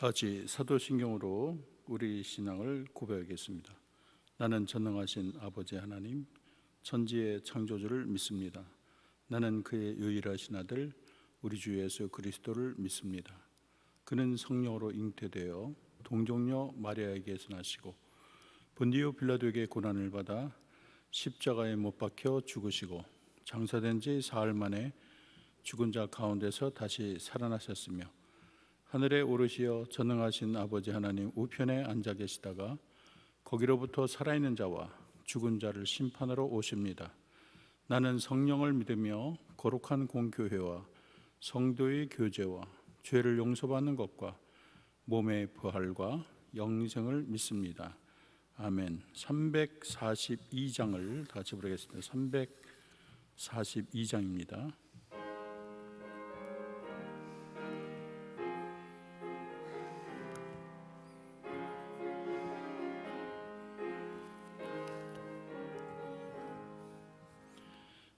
다 같이 사도신경으로 우리 신앙을 고백하겠습니다. 나는 전능하신 아버지 하나님, 천지의 창조주를 믿습니다. 나는 그의 유일하신 아들 우리 주 예수 그리스도를 믿습니다. 그는 성령으로 잉태되어 동정녀 마리아에게서 나시고 본디오 빌라도에게 고난을 받아 십자가에 못 박혀 죽으시고 장사된 지 사흘 만에 죽은 자 가운데서 다시 살아나셨으며 하늘에 오르시어 전능하신 아버지 하나님 우편에 앉아 계시다가 거기로부터 살아있는 자와 죽은 자를 심판하러 오십니다. 나는 성령을 믿으며 거룩한 공교회와 성도의 교제와 죄를 용서받는 것과 몸의 부활과 영생을 믿습니다. 아멘. 342장을 다 같이 부르겠습니다. 342장입니다.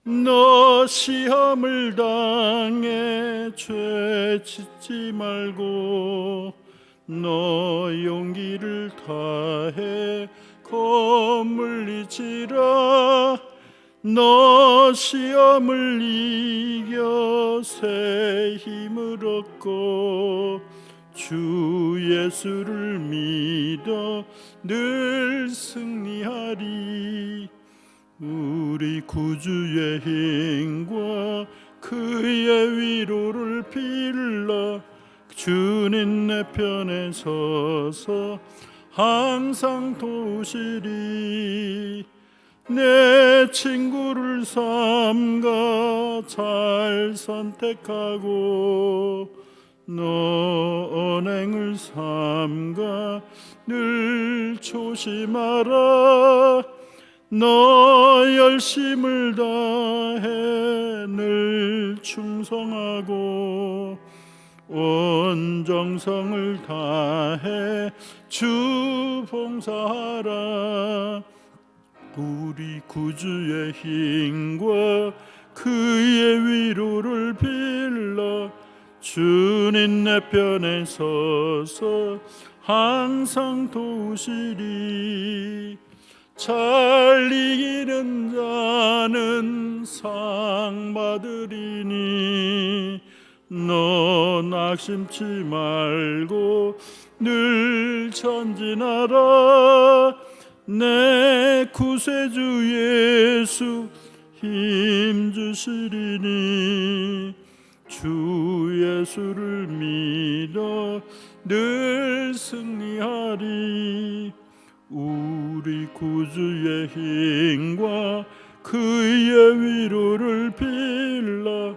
너 시험을 당해 죄 짓지 말고 너 용기를 다해 거물리지라. 너 시험을 이겨 새 힘을 얻고 주 예수를 믿어 늘 승리하리. 우리 구주의 힘과 그의 위로를 빌라. 주님 내 편에 서서 항상 도우시리. 내 친구를 삼가 잘 선택하고 너 언행을 삼가 늘 조심하라. 너 열심을 다해 늘 충성하고 온 정성을 다해 주 봉사하라. 우리 구주의 힘과 그의 위로를 빌라. 주님 내 편에 서서 항상 도우시리. 잘 이기는 자는 상 받으리니 너 낙심치 말고 늘 전진하라. 내 구세주 예수 힘주시리니 주 예수를 믿어 늘 승리하리. 우리 구주의 힘과 그의 위로를 빌라.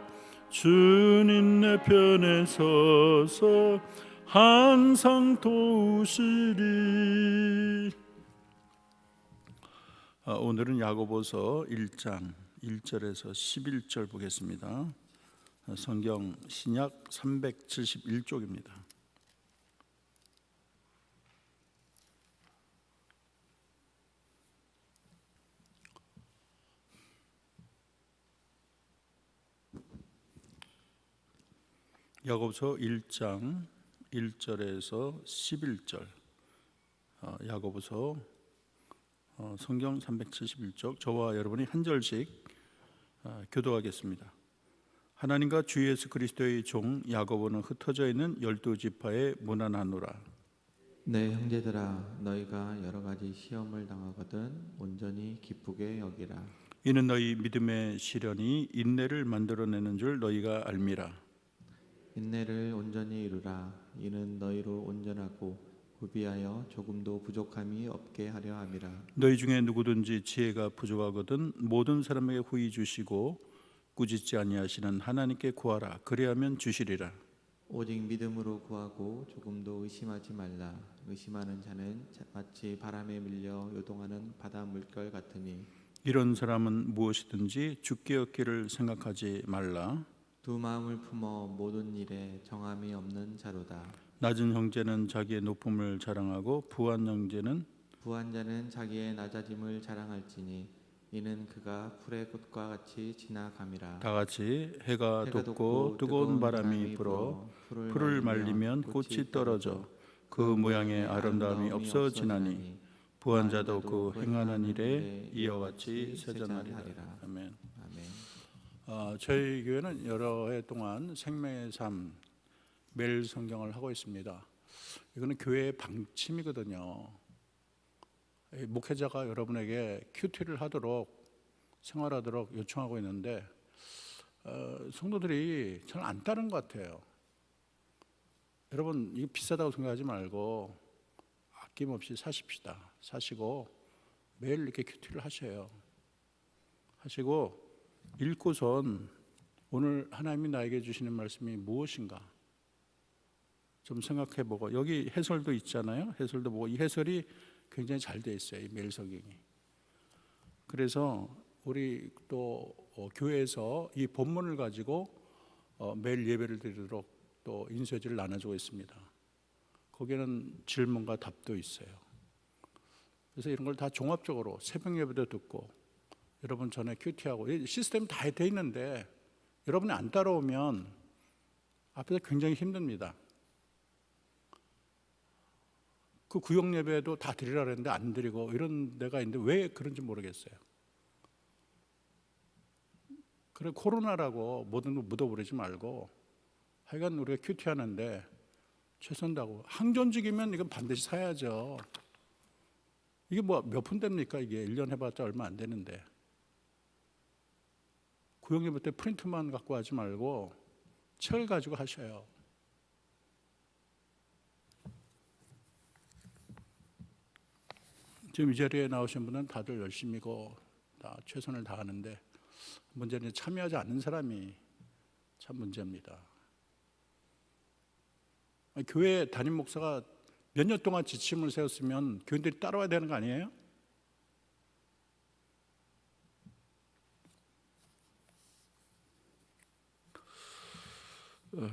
주님 내 편에 서서 항상 도우시리. 오늘은 야고보서 1장 1절에서 11절 보겠습니다. 성경 신약 371쪽입니다. 야고보서 1장 1절에서 11절. 야고보서 성경 371쪽 저와 여러분이 한 절씩 교독하겠습니다. 하나님과 주 예수 그리스도의 종 야고보는 흩어져 있는 12지파에 문안하노라. 내 형제들아, 너희가 여러 가지 시험을 당하거든 온전히 기쁘게 여기라. 이는 너희 믿음의 시련이 인내를 만들어내는 줄 너희가 알미라. 인내를 온전히 이루라. 이는 너희로 온전하고 구비하여 조금도 부족함이 없게 하려 함이라. 너희 중에 누구든지 지혜가 부족하거든 모든 사람에게 후히 주시고 꾸짖지 아니하시는 하나님께 구하라. 그리하면 주시리라. 오직 믿음으로 구하고 조금도 의심하지 말라. 의심하는 자는 마치 바람에 밀려 요동하는 바다 물결 같으니 이런 사람은 무엇이든지 주께 얻기를 생각하지 말라. 두 마음을 품어 모든 일에 정함이 없는 자로다. 낮은 형제는 자기의 높음을 자랑하고 부한 형제는 부한 자는 자기의 낮아짐을 자랑할지니 이는 그가 풀의 꽃과 같이 지나감이라. 다 같이 해가 돋고 뜨거운 바람이 불어 풀을 말리면 꽃이 떨어져 그 모양의 아름다움이 없어지나니 부한 자도 그 행하는 일에 이와 같이 세전하리라. 아멘. 아멘. 저희 교회는 여러 해 동안 생명의 삶 매일 성경을 하고 있습니다. 이거는 교회의 방침이거든요. 목회자가 여러분에게 큐티를 하도록 생활하도록 요청하고 있는데 성도들이 잘 안 따른 것 같아요. 여러분, 이거 비싸다고 생각하지 말고 아낌없이 사십시다. 사시고 매일 이렇게 큐티를 하셔요. 하시고 읽고선 오늘 하나님이 나에게 주시는 말씀이 무엇인가 좀 생각해보고, 여기 해설도 있잖아요. 해설도 보고, 이 해설이 굉장히 잘 돼 있어요, 이 매일 성경이. 그래서 우리 또 교회에서 이 본문을 가지고 매일 예배를 드리도록 또 인쇄지를 나눠주고 있습니다. 거기에는 질문과 답도 있어요. 그래서 이런 걸 다 종합적으로 새벽 예배도 듣고 여러분 전에 큐티하고 시스템이 다 돼 있는데 여러분이 안 따라오면 앞에서 굉장히 힘듭니다. 그 구역 예배도 다 드리라 그랬는데 안 드리고 이런 데가 있는데 왜 그런지 모르겠어요. 그래, 코로나라고 모든 걸 묻어버리지 말고 하여간 우리가 큐티하는데 최선 다하고, 항전직이면 이건 반드시 사야죠. 이게 뭐 몇 푼 됩니까? 이게 1년 해봤자 얼마 안 되는데. 구역 예배 때 프린트만 갖고 하지 말고 책을 가지고 하셔요. 지금 이 자리에 나오신 분은 다들 열심히고 다 최선을 다하는데 문제는 참여하지 않는 사람이 참 문제입니다. 교회 담임 목사가 몇 년 동안 지침을 세웠으면 교인들이 따라와야 되는 거 아니에요?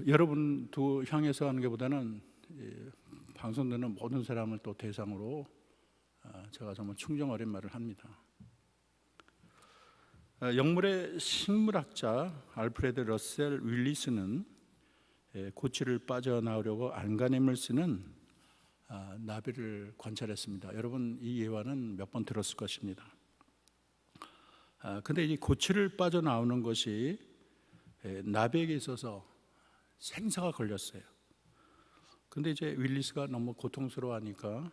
여러분도 향해서 하는 것보다는 방송 듣는 모든 사람을 또 대상으로 제가 정말 충정 어린 말을 합니다. 영물의 식물학자 알프레드 러셀 윌리스는 고치를 빠져나오려고 안간힘을 쓰는 나비를 관찰했습니다. 여러분 이 예화는 몇 번 들었을 것입니다. 근데 이 고치를 빠져나오는 것이 나비에게 있어서 생사가 걸렸어요. 근데 이제 윌리스가 너무 고통스러워하니까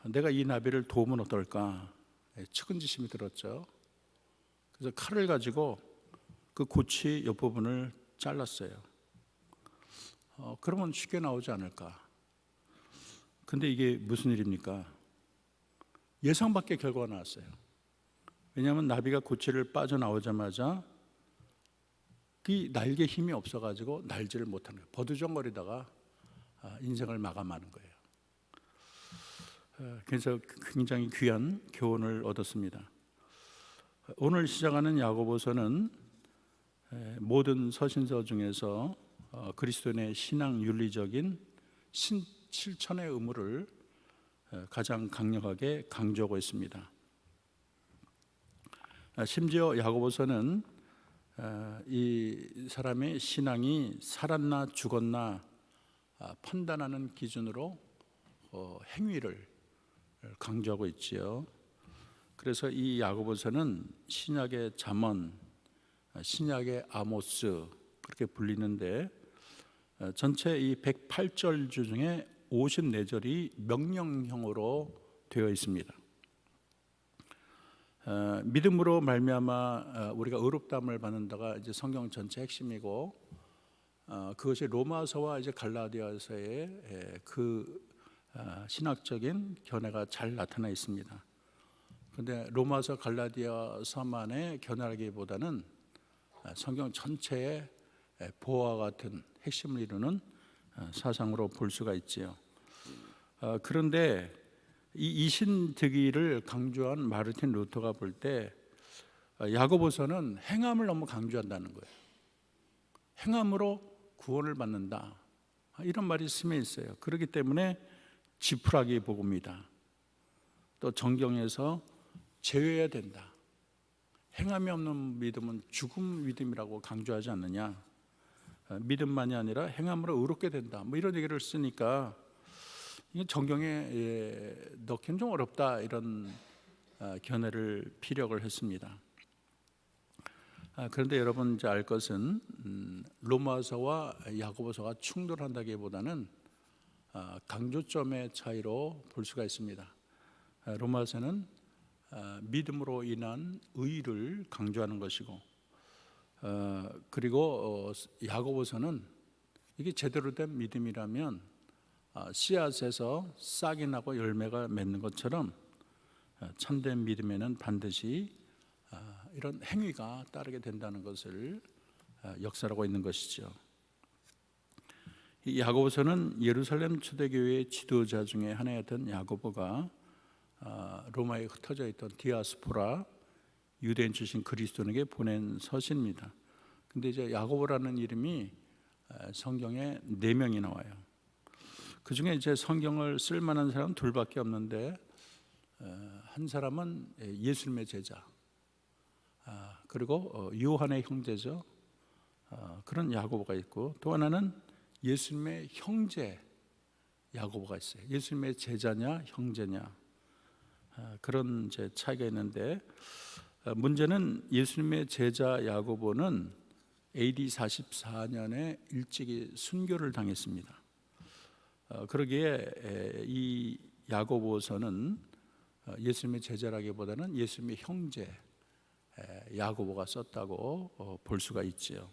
내가 이 나비를 도우면 어떨까 측은지심이 들었죠. 그래서 칼을 가지고 그 고치 옆부분을 잘랐어요. 그러면 쉽게 나오지 않을까. 근데 이게 무슨 일입니까? 예상 밖의 결과가 나왔어요. 왜냐하면 나비가 고치를 빠져나오자마자 그 날개 힘이 없어가지고 날지를 못하는 거예요. 버두정거리다가 인생을 마감하는 거예요. 그래서 굉장히 귀한 교훈을 얻었습니다. 오늘 시작하는 야고보서는 모든 서신서 중에서 그리스도인의 신앙 윤리적인 실천의 의무를 가장 강력하게 강조하고 있습니다. 심지어 야고보서는 이 사람의 신앙이 살았나 죽었나 판단하는 기준으로 행위를 강조하고 있지요. 그래서 이 야고보서는 신약의 잠언, 신약의 아모스 그렇게 불리는데 전체 이 108절 중에 54절이 명령형으로 되어 있습니다. 믿음으로 말미암아 우리가 의롭다함을 받는다가 이제 성경 전체 핵심이고, 그것이 로마서와 이제 갈라디아서의 그 신학적인 견해가 잘 나타나 있습니다. 그런데 로마서 갈라디아서만의 견해라기보다는 성경 전체의 보화와 같은 핵심을 이루는 사상으로 볼 수가 있지요. 그런데 이 이신득의를 강조한 마르틴 루터가 볼 때 야고보서는 행함을 너무 강조한다는 거예요. 행함으로 구원을 받는다, 이런 말이 스며 있어요. 그렇기 때문에 지푸라기 복음이다, 또 정경에서 제외해야 된다, 행함이 없는 믿음은 죽음 믿음이라고 강조하지 않느냐, 믿음만이 아니라 행함으로 의롭게 된다, 뭐 이런 얘기를 쓰니까 이게 정경에 넣기는 좀 어렵다 이런 견해를 피력을 했습니다. 그런데 여러분 이제 알 것은 로마서와 야고보서가 충돌한다기보다는 강조점의 차이로 볼 수가 있습니다. 로마서는 믿음으로 인한 의를 강조하는 것이고, 그리고 야고보서는 이게 제대로 된 믿음이라면 씨앗에서 싹이 나고 열매가 맺는 것처럼 참된 믿음에는 반드시 이런 행위가 따르게 된다는 것을 역설하고 있는 것이죠. 이 야고보서는 예루살렘 초대교회의 지도자 중에 하나였던 야고보가 로마에 흩어져 있던 디아스포라 유대인 출신 그리스도인에게 보낸 서신입니다. 근데 이제 야고보라는 이름이 성경에 4명이 나와요. 그 중에 이제 성경을 쓸 만한 사람은 둘밖에 없는데, 한 사람은 예수님의 제자, 그리고 요한의 형제죠. 그런 야고보가 있고, 또 하나는 예수님의 형제 야고보가 있어요. 예수님의 제자냐 형제냐, 그런 이제 차이가 있는데, 문제는 예수님의 제자 야고보는 AD 44년에 일찍이 순교를 당했습니다. 그러기에 이 야고보서는 예수님의 제자라기보다는 예수님의 형제 야고보가 썼다고 볼 수가 있지요.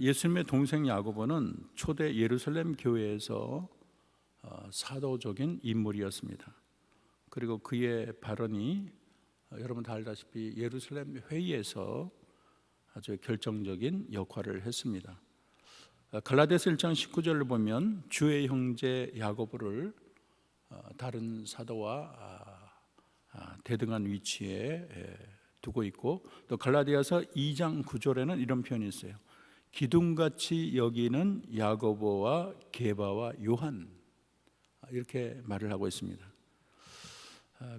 예수님의 동생 야고보는 초대 예루살렘 교회에서 사도적인 인물이었습니다. 그리고 그의 발언이 여러분 다 알다시피 예루살렘 회의에서 아주 결정적인 역할을 했습니다. 갈라디아서 1장 19절을 보면 주의 형제 야고보를 다른 사도와 대등한 위치에 두고 있고, 또 갈라디아서 2장 9절에는 이런 표현이 있어요. 기둥같이 여기는 야고보와 게바와 요한, 이렇게 말을 하고 있습니다.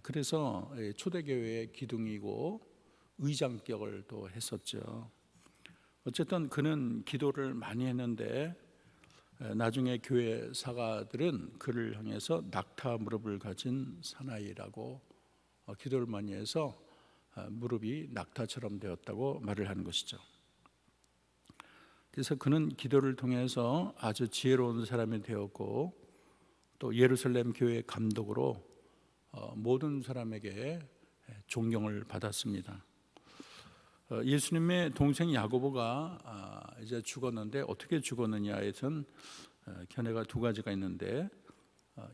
그래서 초대교회의 기둥이고 의장격을 또 했었죠. 어쨌든 그는 기도를 많이 했는데, 나중에 교회 사가들은 그를 향해서 낙타 무릎을 가진 사나이라고 기도를 많이 해서 무릎이 낙타처럼 되었다고 말을 하는 것이죠. 그래서 그는 기도를 통해서 아주 지혜로운 사람이 되었고, 또 예루살렘 교회 감독으로 모든 사람에게 존경을 받았습니다. 예수님의 동생 야고보가 이제 죽었는데, 어떻게 죽었느냐에선 견해가 2가지가 있는데,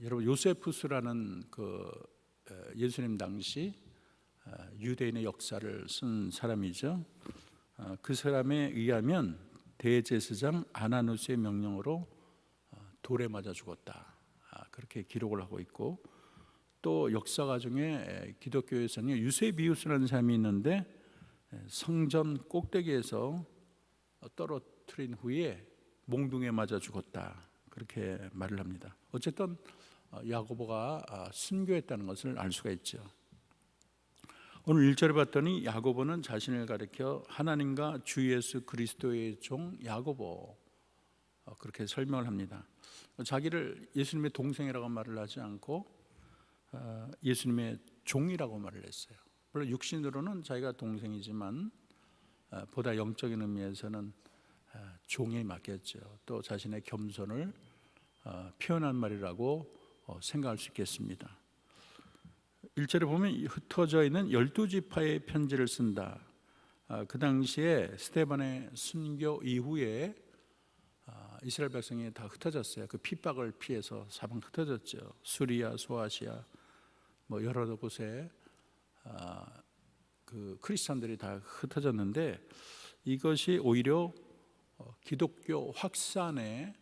여러분 요세푸스라는 그 예수님 당시 유대인의 역사를 쓴 사람이죠. 그 사람에 의하면 대제사장 아나누스의 명령으로 돌에 맞아 죽었다, 그렇게 기록을 하고 있고, 또 역사가 중에 기독교에서는 유세비우스라는 사람이 있는데, 성전 꼭대기에서 떨어뜨린 후에 몽둥이에 맞아 죽었다, 그렇게 말을 합니다. 어쨌든 야고보가 순교했다는 것을 알 수가 있죠. 오늘 1절에 봤더니 야고보는 자신을 가리켜 하나님과 주 예수 그리스도의 종 야고보, 그렇게 설명을 합니다. 자기를 예수님의 동생이라고 말을 하지 않고 예수님의 종이라고 말을 했어요. 물론 육신으로는 자기가 동생이지만 보다 영적인 의미에서는 종에 맞겠죠. 또 자신의 겸손을 표현한 말이라고 생각할 수 있겠습니다. 1절에 보면 흩어져 있는 12지파의 편지를 쓴다. 그 당시에 스데반의 순교 이후에 이스라엘 백성이 다 흩어졌어요. 그 핍박을 피해서 사방 흩어졌죠. 수리아, 소아시아, 뭐 여러 곳에 그 크리스천들이 다 흩어졌는데, 이것이 오히려 기독교 확산에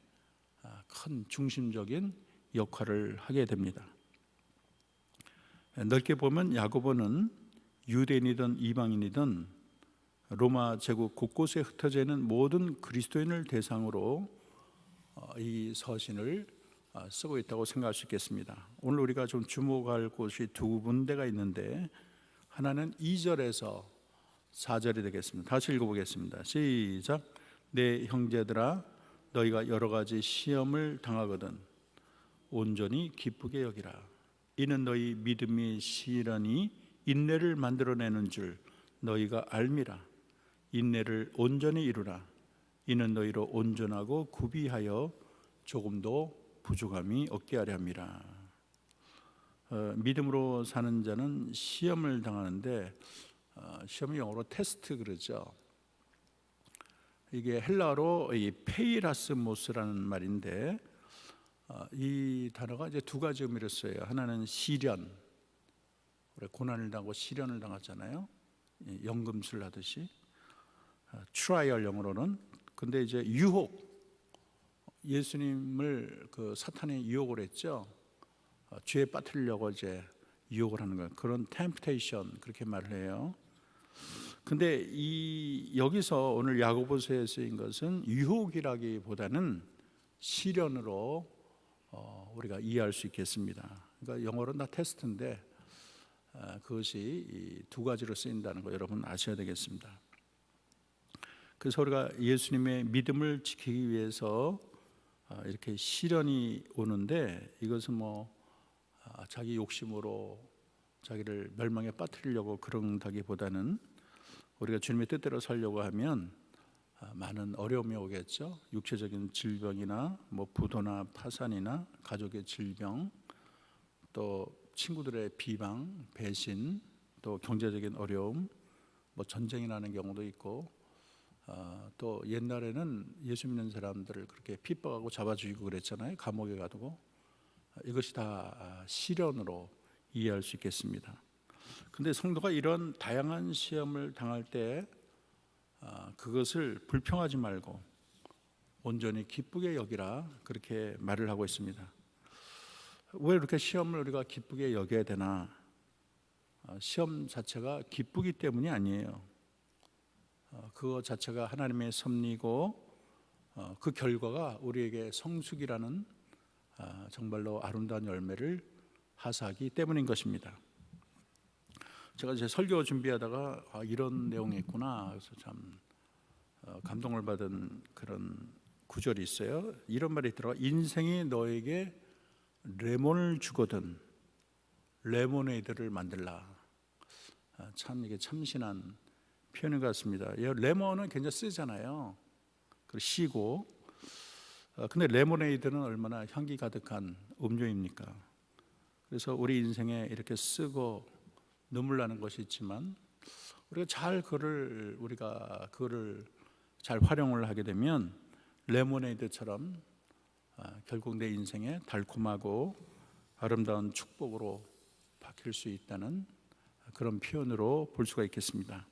큰 중심적인 역할을 하게 됩니다. 넓게 보면 야고보는 유대인이든 이방인이든 로마 제국 곳곳에 흩어져 있는 모든 그리스도인을 대상으로 이 서신을 쓰고 있다고 생각할 수 있겠습니다. 오늘 우리가 좀 주목할 곳이 2군데가 있는데, 하나는 2절에서 4절이 되겠습니다. 다시 읽어보겠습니다. 시작. 내 형제들아, 너희가 여러 가지 시험을 당하거든 온전히 기쁘게 여기라. 이는 너희 믿음이 시련이 인내를 만들어내는 줄 너희가 알미라. 인내를 온전히 이루라. 이는 너희로 온전하고 구비하여 조금도 부족함이 없게 하려 함이라. 믿음으로 사는 자는 시험을 당하는데 시험이 영어로 테스트 그러죠. 이게 헬라어로 이 페이라스모스라는 말인데 이 단어가 이제 두 가지 의미를 써요. 하나는 시련, 우리 고난을 당하고 시련을 당하잖아요. 연금술 하듯이 트라이얼 영어로는. 근데 이제 유혹, 예수님을 그 사탄이 유혹을 했죠. 죄에 빠뜨리려고 이제 유혹을 하는 거예요. 그런 템프테이션 그렇게 말을 해요. 근데 여기서 오늘 야고보서에 쓰인 것은 유혹이라기보다는 시련으로 우리가 이해할 수 있겠습니다. 그러니까 영어로는 다 테스트인데 그것이 이 두 가지로 쓰인다는 거 여러분 아셔야 되겠습니다. 그래서 우리가 예수님의 믿음을 지키기 위해서 이렇게 시련이 오는데 이것은 뭐 자기 욕심으로 자기를 멸망에 빠뜨리려고 그런다기보다는 우리가 주님의 뜻대로 살려고 하면 많은 어려움이 오겠죠. 육체적인 질병이나 뭐 부도나 파산이나 가족의 질병, 또 친구들의 비방, 배신, 또 경제적인 어려움, 뭐 전쟁이 나는 경우도 있고, 또 옛날에는 예수 믿는 사람들을 그렇게 핍박하고 잡아 죽이고 그랬잖아요. 감옥에 가두고. 이것이 다 시련으로 이해할 수 있겠습니다. 근데 성도가 이런 다양한 시험을 당할 때 그것을 불평하지 말고 온전히 기쁘게 여기라 그렇게 말을 하고 있습니다. 왜 이렇게 시험을 우리가 기쁘게 여겨야 되나? 시험 자체가 기쁘기 때문이 아니에요. 그거 자체가 하나님의 섭리고 그 결과가 우리에게 성숙이라는 정말로 아름다운 열매를 하사하기 때문인 것입니다. 제가 제 설교 준비하다가 이런 내용이 있구나 그래서 참 감동을 받은 그런 구절이 있어요. 이런 말이 있더라고요. 인생이 너에게 레몬을 주거든 레모네이드를 만들라. 참 이게 참신한 표현인 것 같습니다. 레몬은 굉장히 쓰잖아요. 그리고 시고. 근데 레모네이드는 얼마나 향기 가득한 음료입니까? 그래서 우리 인생에 이렇게 쓰고 눈물 나는 것이 있지만 우리가 그거를 잘 활용을 하게 되면 레모네이드처럼 결국 내 인생에 달콤하고 아름다운 축복으로 바뀔 수 있다는 그런 표현으로 볼 수가 있겠습니다.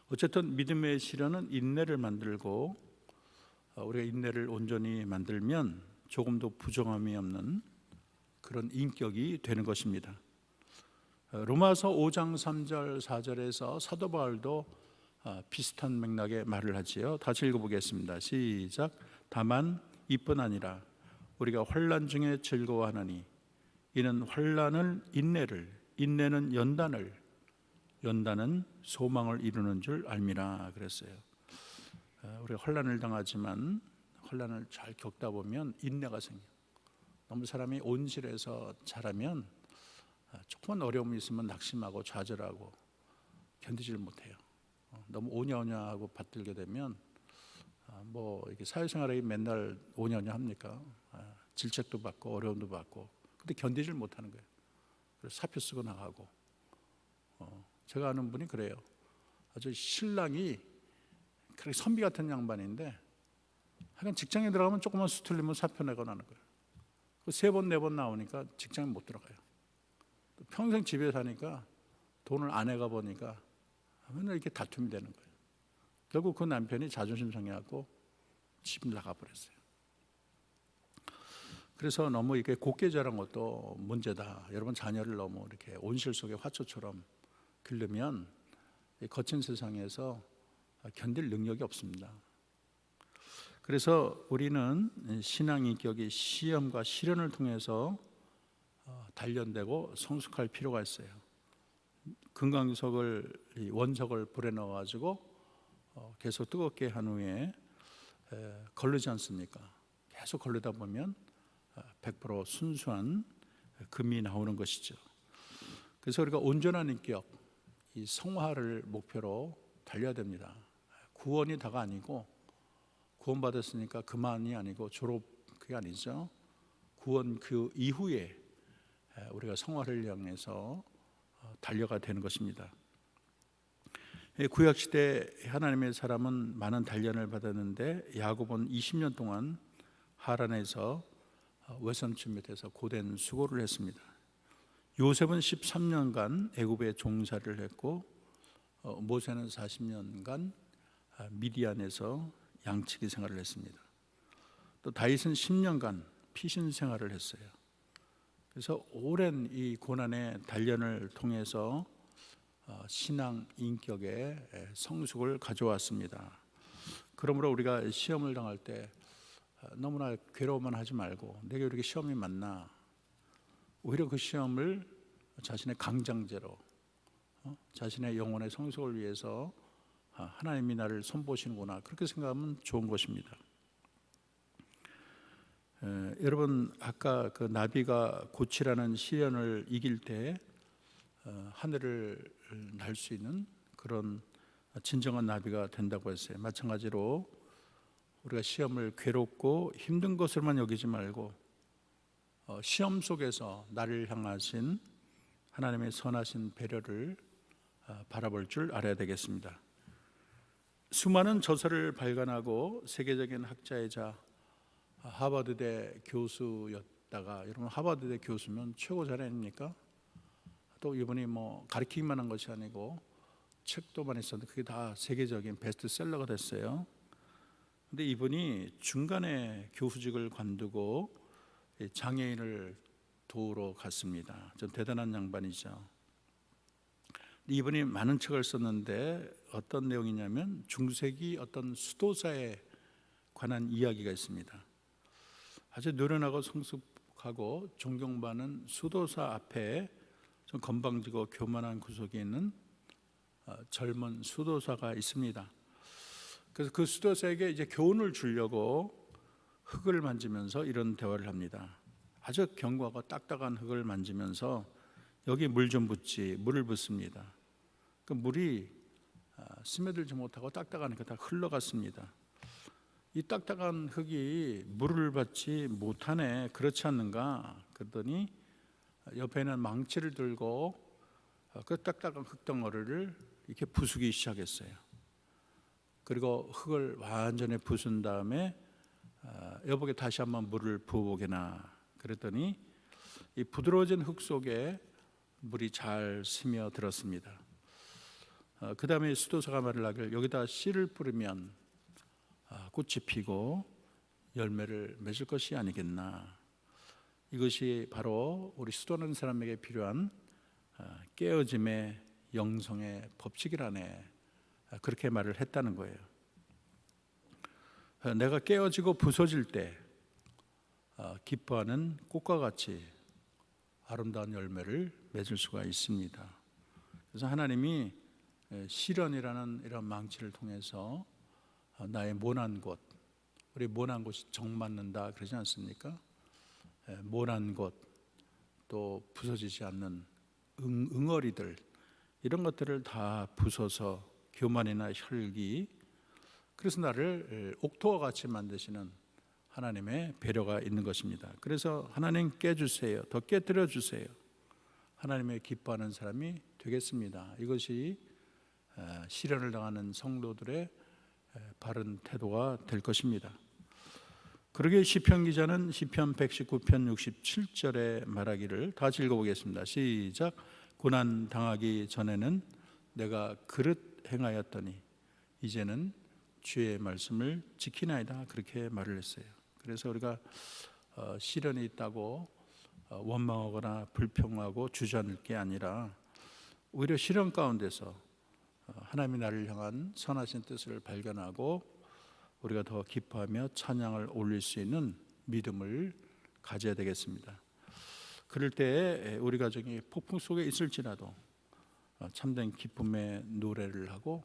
어쨌든 믿음의 시련은 인내를 만들고 우리가 인내를 온전히 만들면 조금도 부정함이 없는 그런 인격이 되는 것입니다. 로마서 5장 3절 4절에서 사도 바울도 비슷한 맥락의 말을 하지요. 다시 읽어보겠습니다. 시작. 다만 이뿐 아니라 우리가 환난 중에 즐거워하나니 이는 환난은 인내를 인내는 연단은 소망을 이루는 줄 알미라 그랬어요. 우리가 환난을 당하지만 환난을 잘 겪다 보면 인내가 생겨. 너무 사람이 온실에서 자라면 조금만 어려움이 있으면 낙심하고 좌절하고 견디질 못해요. 너무 오냐오냐하고 받들게 되면 뭐 이렇게 사회생활에 맨날 오냐오냐 합니까? 질책도 받고 어려움도 받고 근데 견디질 못하는 거예요. 그래서 사표 쓰고 나가고. 제가 아는 분이 그래요. 아주 신랑이 그렇게 선비 같은 양반인데 하여간 직장에 들어가면 조금만 수틀리면 사표 내고 나는 거예요. 세 번, 네 번 나오니까 직장에 못 들어가요. 평생 집에 사니까 돈을 아내가 버니까 맨날 이렇게 다툼이 되는 거예요. 결국 그 남편이 자존심 상해갖고 집 나가버렸어요. 그래서 너무 이렇게 곱게 자란 것도 문제다. 여러분 자녀를 너무 이렇게 온실 속의 화초처럼 기르면 거친 세상에서 견딜 능력이 없습니다. 그래서 우리는 신앙 인격이 시험과 시련을 통해서 단련되고 성숙할 필요가 있어요. 금강석을 원석을 불에 넣어가지고 계속 뜨겁게 한 후에 걸르지 않습니까? 계속 걸르다 보면 100% 순수한 금이 나오는 것이죠. 그래서 우리가 온전한 인격, 이 성화를 목표로 달려야 됩니다. 구원이 다가 아니고, 구원받았으니까 그만이 아니고 졸업 그게 아니죠. 구원 그 이후에 우리가 성화를 향해서 달려가 되는 것입니다. 구약시대 하나님의 사람은 많은 단련을 받았는데 야곱은 20년 동안 하란에서 외삼촌 밑에서 고된 수고를 했습니다. 요셉은 13년간 애굽에 종사를 했고 모세는 40년간 미디안에서 양치기 생활을 했습니다. 또 다윗은 10년간 피신 생활을 했어요. 그래서 오랜 이 고난의 단련을 통해서 신앙 인격의 성숙을 가져왔습니다. 그러므로 우리가 시험을 당할 때 너무나 괴로워만 하지 말고 내게 이렇게 시험이 많나, 오히려 그 시험을 자신의 강장제로 자신의 영혼의 성숙을 위해서 하나님이 나를 손보시는구나, 그렇게 생각하면 좋은 것입니다. 여러분, 아까 그 나비가 고치라는 시련을 이길 때 하늘을 날 수 있는 그런 진정한 나비가 된다고 했어요. 마찬가지로 우리가 시험을 괴롭고 힘든 것으로만 여기지 말고 시험 속에서 나를 향하신 하나님의 선하신 배려를 바라볼 줄 알아야 되겠습니다. 수많은 저서를 발간하고 세계적인 학자이자 하버드대 교수였다가, 여러분 하버드대 교수면 최고 자리입니까? 또 이분이 뭐 가르치기만 한 것이 아니고 책도 많이 썼는데 그게 다 세계적인 베스트셀러가 됐어요. 근데 이분이 중간에 교수직을 관두고 장애인을 도우러 갔습니다. 좀 대단한 양반이죠. 이분이 많은 책을 썼는데 어떤 내용이냐면 중세기 어떤 수도사에 관한 이야기가 있습니다. 아주 노련하고 성숙하고 존경받는 수도사 앞에 좀 건방지고 교만한 구석에 있는 젊은 수도사가 있습니다. 그래서 그 수도사에게 이제 교훈을 주려고 흙을 만지면서 이런 대화를 합니다. 아주 견고하고 딱딱한 흙을 만지면서 여기 물 좀 붓지, 물을 붓습니다. 그 물이 스며들지 못하고 딱딱하니까 다 흘러갔습니다. 이 딱딱한 흙이 물을 받지 못하네, 그렇지 않는가? 그랬더니 옆에는 망치를 들고 그 딱딱한 흙덩어리를 이렇게 부수기 시작했어요. 그리고 흙을 완전히 부순 다음에 여보게 다시 한번 물을 부어보게나, 그랬더니 이 부드러워진 흙 속에 물이 잘 스며들었습니다. 그 다음에 수도사가 말을 하길, 여기다 씨를 뿌리면 꽃이 피고 열매를 맺을 것이 아니겠나. 이것이 바로 우리 수도하는 사람에게 필요한 깨어짐의 영성의 법칙이라네, 그렇게 말을 했다는 거예요. 내가 깨어지고 부서질 때 기뻐하는 꽃과 같이 아름다운 열매를 맺을 수가 있습니다. 그래서 하나님이 시련이라는 이런 망치를 통해서 나의 모난 곳, 우리 모난 곳이 정맞는다 그러지 않습니까? 모난 곳, 또 부서지지 않는 응어리들, 이런 것들을 다 부숴서 교만이나 혈기, 그래서 나를 옥토와 같이 만드시는 하나님의 배려가 있는 것입니다. 그래서 하나님 깨주세요, 더 깨뜨려 주세요, 하나님의 기뻐하는 사람이 되겠습니다. 이것이 시련을 당하는 성도들의 바른 태도가 될 것입니다. 그러게 시편 기자는 시편 119편 67절에 말하기를, 다 읽어보겠습니다. 시작. 고난 당하기 전에는 내가 그릇 행하였더니 이제는 주의 말씀을 지키나이다, 그렇게 말을 했어요. 그래서 우리가 시련이 있다고 원망하거나 불평하고 주저앉을 게 아니라 오히려 시련 가운데서 하나님이 나를 향한 선하신 뜻을 발견하고 우리가 더 기뻐하며 찬양을 올릴 수 있는 믿음을 가져야 되겠습니다. 그럴 때 우리 가정이 폭풍 속에 있을지라도 참된 기쁨의 노래를 하고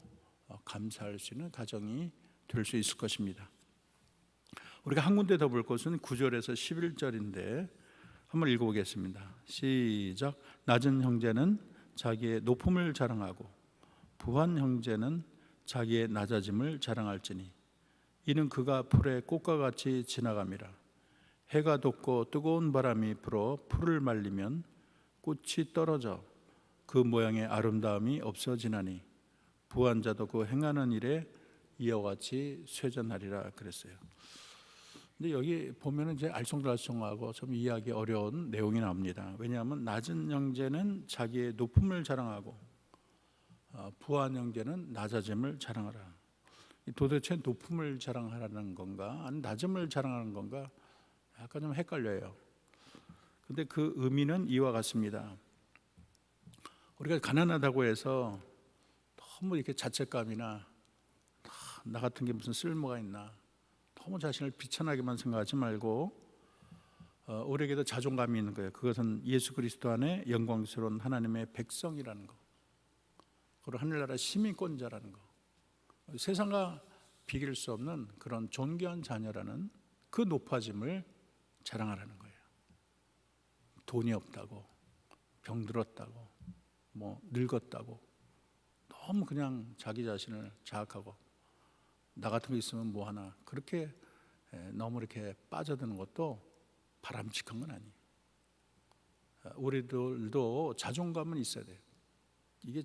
감사할 수 있는 가정이 될 수 있을 것입니다. 우리가 한 군데 더 볼 것은 9절에서 11절인데 한번 읽어보겠습니다. 시작. 낮은 형제는 자기의 높음을 자랑하고 부한 형제는 자기의 낮아짐을 자랑할지니 이는 그가 풀의 꽃과 같이 지나감이라. 해가 돋고 뜨거운 바람이 불어 풀을 말리면 꽃이 떨어져 그 모양의 아름다움이 없어지나니 부한 자도 그 행하는 일에 이와 같이 쇠잔하리라 그랬어요. 근데 여기 보면은 이제 알쏭달쏭하고 좀 이해하기 어려운 내용이 나옵니다. 왜냐하면 낮은 형제는 자기의 높음을 자랑하고 부한 형제는 낮아짐을 자랑하라. 도대체 높음을 자랑하라는 건가, 아니 낮음을 자랑하는 건가? 약간 좀 헷갈려요. 근데 그 의미는 이와 같습니다. 우리가 가난하다고 해서 너무 이렇게 자책감이나 나 같은 게 무슨 쓸모가 있나, 너무 자신을 비천하게만 생각하지 말고 우리에게도 자존감이 있는 거예요. 그것은 예수 그리스도 안에 영광스러운 하나님의 백성이라는 거, 그리고 하늘나라 시민권자라는 거, 세상과 비길 수 없는 그런 존귀한 자녀라는 그 높아짐을 자랑하라는 거예요. 돈이 없다고, 병들었다고, 뭐 늙었다고 너무 그냥 자기 자신을 자학하고 나 같은 거 있으면 뭐 하나 그렇게 너무 이렇게 빠져드는 것도 바람직한 건 아니에요. 우리들도 자존감은 있어야 돼요. 이게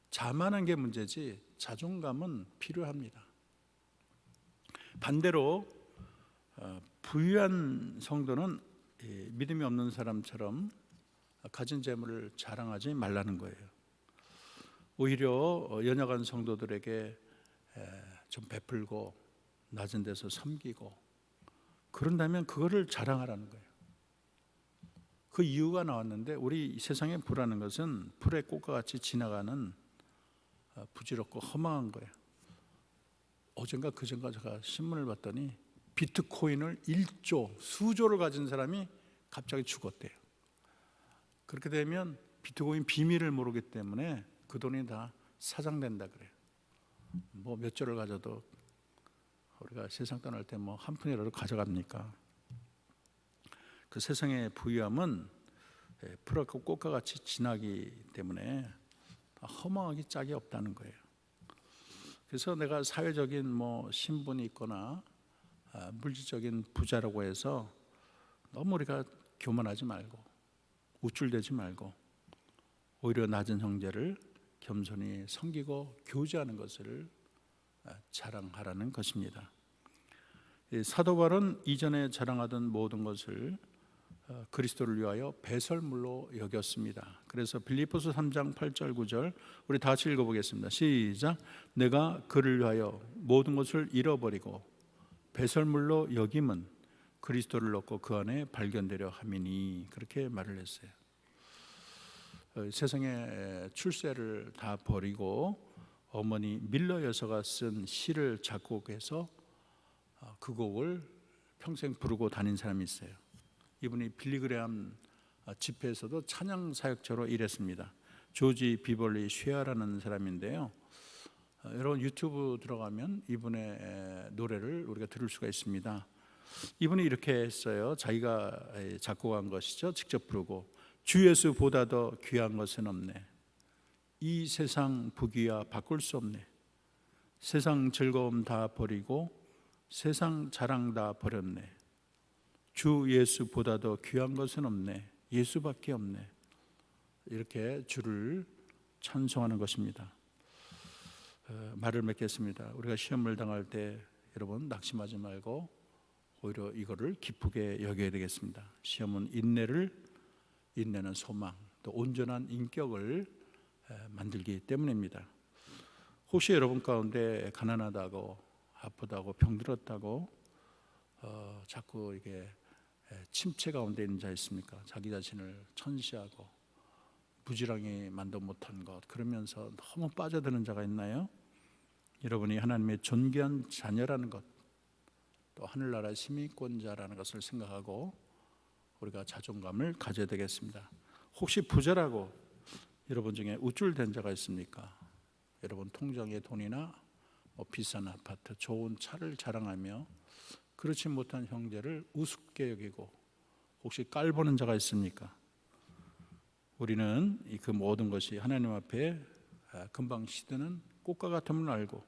자만한 게 문제지 자존감은 필요합니다. 반대로 부유한 성도는 믿음이 없는 사람처럼 가진 재물을 자랑하지 말라는 거예요. 오히려 연약한 성도들에게 좀 베풀고 낮은 데서 섬기고 그런다면 그거를 자랑하라는 거예요. 그 이유가 나왔는데 우리 세상에 부라는 것은 풀의 꽃과 같이 지나가는 부질없고 허망한 거예요. 어젠가 그젠가 제가 신문을 봤더니 비트코인을 1조, 수조를 가진 사람이 갑자기 죽었대요. 그렇게 되면 비트코인 비밀을 모르기 때문에 그 돈이 다 사장된다 그래요. 뭐 몇 조를 가져도 우리가 세상 떠날 때 뭐 한 푼이라도 가져갑니까? 그 세상의 부유함은 풀과 꽃과 같이 지나기 때문에 허망하기 짝이 없다는 거예요. 그래서 내가 사회적인 뭐 신분이 있거나 물질적인 부자라고 해서 너무 우리가 교만하지 말고 우쭐대지 말고 오히려 낮은 형제를 겸손히 섬기고 교제하는 것을 자랑하라는 것입니다. 사도 바울은 이전에 자랑하던 모든 것을 그리스도를 위하여 배설물로 여겼습니다. 그래서 빌립보서 3장 8절 9절 우리 다 같이 읽어보겠습니다. 시작. 내가 그를 위하여 모든 것을 잃어버리고 배설물로 여김은 그리스도를 얻고 그 안에 발견되려 함이니, 그렇게 말을 했어요. 세상의 출세를 다 버리고 어머니 밀러 여사가 쓴 시를 작곡해서 그 곡을 평생 부르고 다닌 사람이 있어요. 이분이 빌리그레암 집회에서도 찬양 사역자로 일했습니다. 조지 비벌리 쉐아라는 사람인데요. 여러분 유튜브 들어가면 이분의 노래를 우리가 들을 수가 있습니다. 이분이 이렇게 했어요. 자기가 작곡한 것이죠. 직접 부르고 주 예수보다 더 귀한 것은 없네. 이 세상 부귀야 바꿀 수 없네. 세상 즐거움 다 버리고 세상 자랑 다 버렸네. 주 예수보다 더 귀한 것은 없네. 예수밖에 없네. 이렇게 주를 찬송하는 것입니다. 말을 맺겠습니다. 우리가 시험을 당할 때 여러분 낙심하지 말고 오히려 이거를 기쁘게 여겨야 되겠습니다. 시험은 인내는 소망, 또 온전한 인격을 만들기 때문입니다. 혹시 여러분 가운데 가난하다고 아프다고 병들었다고 자꾸 이게 침체 가운데 있는 자 있습니까? 자기 자신을 천시하고 부지런히 만도 못한 것 그러면서 너무 빠져드는 자가 있나요? 여러분이 하나님의 존귀한 자녀라는 것, 또 하늘나라 시민권자라는 것을 생각하고 우리가 자존감을 가져야 되겠습니다. 혹시 부자라고 여러분 중에 우쭐댄 자가 있습니까? 여러분 통장에 돈이나 비싼 아파트, 좋은 차를 자랑하며 그렇지 못한 형제를 우습게 여기고 혹시 깔보는 자가 있습니까? 우리는 그 모든 것이 하나님 앞에 금방 시드는 꽃과 같음을 알고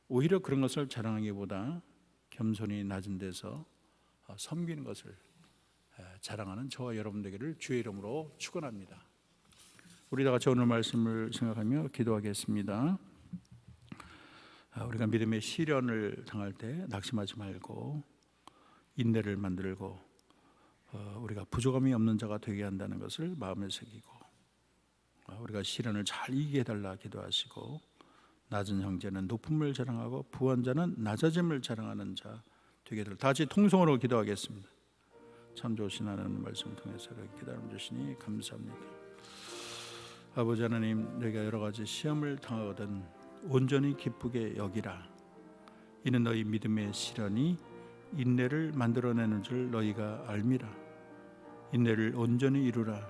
오히려 그런 것을 자랑하기보다 겸손히 낮은 데서 섬기는 것을 자랑하는 저와 여러분 되기를 주의 이름으로 축원합니다. 우리 다 같이 오늘 말씀을 생각하며 기도하겠습니다. 우리가 믿음의 시련을 당할 때 낙심하지 말고 인내를 만들고 우리가 부족함이 없는 자가 되게 한다는 것을 마음에 새기고 우리가 시련을 잘 이기게 해달라 기도하시고 낮은 형제는 높음을 자랑하고 부한 자는 낮아짐을 자랑하는 자 되게 해달라. 다 같이 통성으로 기도하겠습니다. 참 좋으신 하나님 말씀을 통해서 기다림 주시니 감사합니다. 아버지 하나님, 내가 여러 가지 시험을 당하거든 온전히 기쁘게 여기라. 이는 너희 믿음의 시련이 인내를 만들어내는 줄 너희가 알미라. 인내를 온전히 이루라.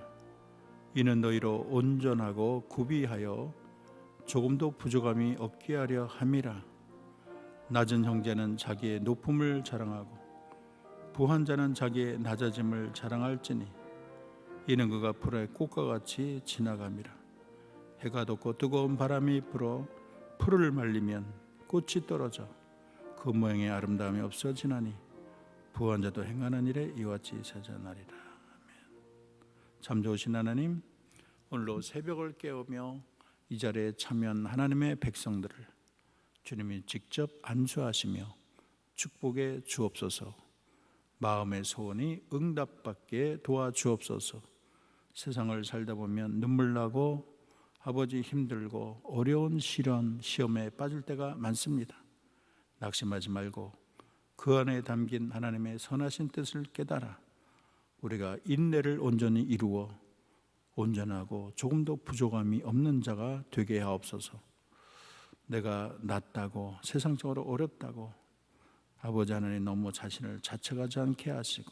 이는 너희로 온전하고 구비하여 조금도 부족함이 없게 하려 함이라. 낮은 형제는 자기의 높음을 자랑하고 부한 자는 자기의 낮아짐을 자랑할지니 이는 그가 풀의 꽃과 같이 지나감이라. 해가 돋고 뜨거운 바람이 불어 풀을 말리면 꽃이 떨어져 그 모양의 아름다움이 없어지나니 부한 자도 행하는 일에 이와 같이 사자나리라. 아멘. 참 좋으신 하나님, 오늘로 새벽을 깨우며 이 자리에 참여한 하나님의 백성들을 주님이 직접 안수하시며 축복해 주옵소서. 마음의 소원이 응답받게 도와주옵소서. 세상을 살다 보면 눈물 나고 아버지 힘들고 어려운 시련, 시험에 빠질 때가 많습니다. 낙심하지 말고 그 안에 담긴 하나님의 선하신 뜻을 깨달아 우리가 인내를 온전히 이루어 온전하고 조금도 부족함이 없는 자가 되게 하옵소서. 내가 낮다고 세상적으로 어렵다고 아버지 하나님 너무 자신을 자책하지 않게 하시고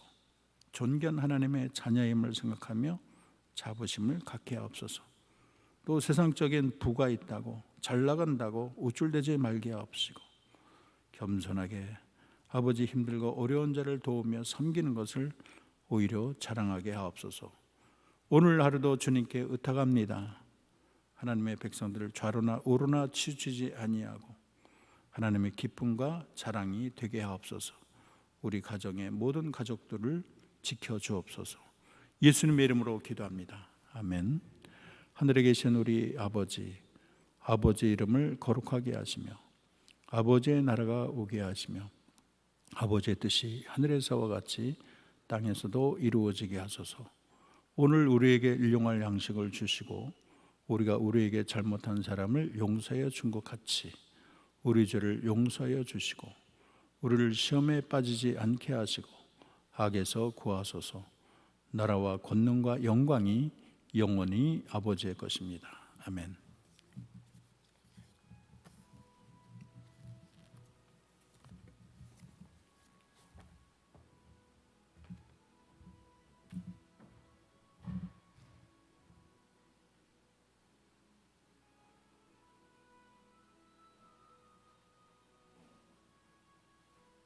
존귀한 하나님의 자녀임을 생각하며 자부심을 갖게 하옵소서. 또 세상적인 부가 있다고 잘 나간다고 우쭐대지 말게 하옵시고 겸손하게 아버지 힘들고 어려운 자를 도우며 섬기는 것을 오히려 자랑하게 하옵소서. 오늘 하루도 주님께 의탁합니다. 하나님의 백성들을 좌로나 우로나 치우치지 아니하고 하나님의 기쁨과 자랑이 되게 하옵소서. 우리 가정의 모든 가족들을 지켜주옵소서. 예수님의 이름으로 기도합니다. 아멘. 하늘에 계신 우리 아버지, 아버지의 이름을 거룩하게 하시며 아버지의 나라가 오게 하시며 아버지의 뜻이 하늘에서와 같이 땅에서도 이루어지게 하소서. 오늘 우리에게 일용할 양식을 주시고 우리가 우리에게 잘못한 사람을 용서하여 준 것 같이 우리 죄를 용서하여 주시고 우리를 시험에 빠지지 않게 하시고 악에서 구하소서. 나라와 권능과 영광이 영원히 아버지의 것입니다. 아멘.